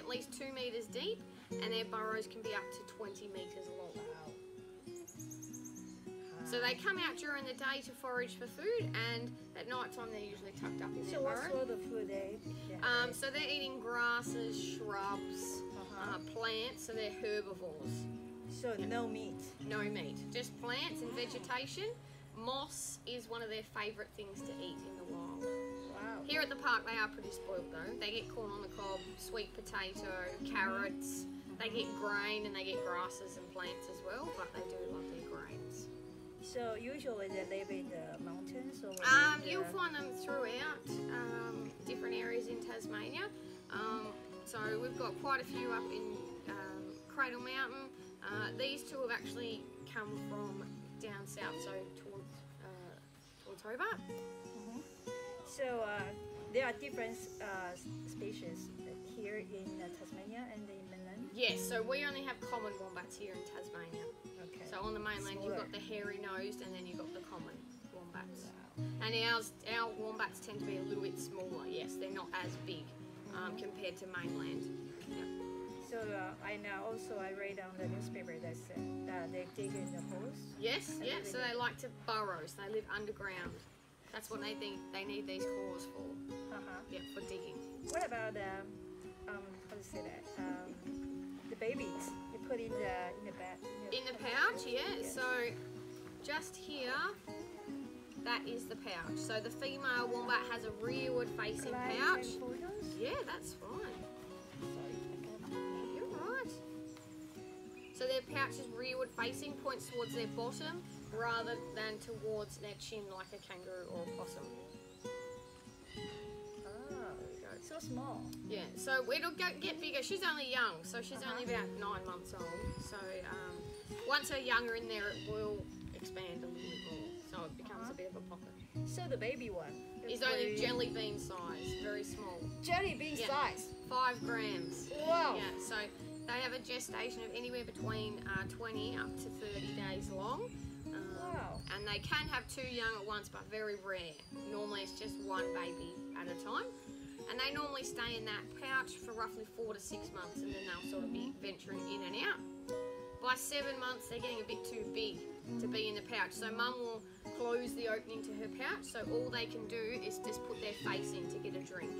at least 2 metres deep, and their burrows can be up to 20 metres long. So they come out during the day to forage for food, and at night time they're usually tucked up in their burrow. So what sort of food they eat? So they're eating grasses, shrubs, plants, so they're herbivores. So no meat? No meat, just plants and vegetation. Moss is one of their favourite things to eat in the wild. Wow. Here at the park they are pretty spoilt though. They get corn on the cob, sweet potato, carrots, they get grain and they get grasses and plants as well, but they do love their grains. So usually they live in the mountains or you'll find them throughout different areas in Tasmania. So we've got quite a few up in Cradle Mountain. These two have actually come from down south, so towards Hobart. So there are different species here in Tasmania and in mainland? Yes, so we only have common wombats here in Tasmania. Okay. So on the mainland you've got the hairy-nosed and then you've got the common wombats. Wow. And our wombats tend to be a little bit smaller, yes, they're not as big compared to mainland. Yep. So I read on the newspaper that said they dig in the holes? Yes, yeah, so they like to burrow, so they live underground. That's what they think they need these claws for. Yeah, for digging. What about how to say that? The babies you put in the bag. In the pouch, yeah. Yes. So just here, that is the pouch. So the female wombat has a rearward facing pouch. Yeah, that's fine. You're right. So their pouch is rearward facing, points towards their bottom rather than towards their chin like a kangaroo or a possum. So small. Yeah, so it'll get bigger. She's only young, so she's only about 9 months old. So once her younger in there, it will expand a little bit more. So it becomes a bit of a pocket. So the baby one is only jelly bean size, very small. Jelly bean size? 5 grams. Wow. Yeah, so they have a gestation of anywhere between 20 up to 30 days long. Wow. And they can have 2 young at once, but very rare. Normally it's just 1 baby at a time. And they normally stay in that pouch for roughly 4 to 6 months, and then they'll sort of be venturing in and out. By 7 months, they're getting a bit too big to be in the pouch. So mum will close the opening to her pouch, so all they can do is just put their face in to get a drink.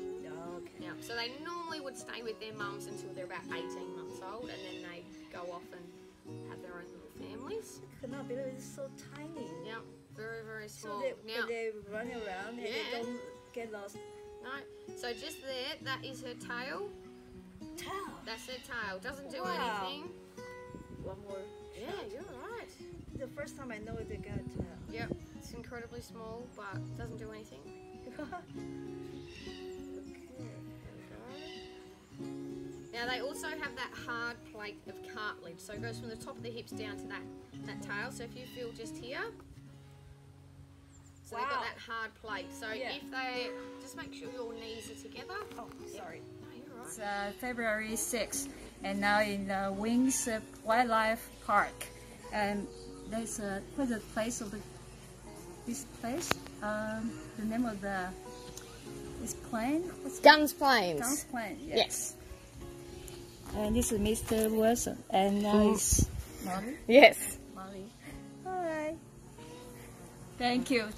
Okay. Yeah, so they normally would stay with their mums until they're about 18 months old, and then they go off and have their own little families. I cannot believe it's so tiny. Yeah, very, very small. So they run around and they don't get lost. No, so just there, that is her tail. Tail? That's her tail. Doesn't do anything. One more. Yeah, you're right. The first time I know they got a tail. Yep, it's incredibly small, but doesn't do anything. Now they also have that hard plate of cartilage, so it goes from the top of the hips down to that tail. So if you feel just here, so they've got that hard plate. So if they, just make sure your knees are together. Oh, sorry. No, you're right. It's February 6th, and now in the Wings Wildlife Park. And there's what's the place of this place? The name of this plane? Guns Plains. Guns Plane. Yes. And this is Mr. Wilson, and now it's Molly. Yes. Molly. All right. Thank you.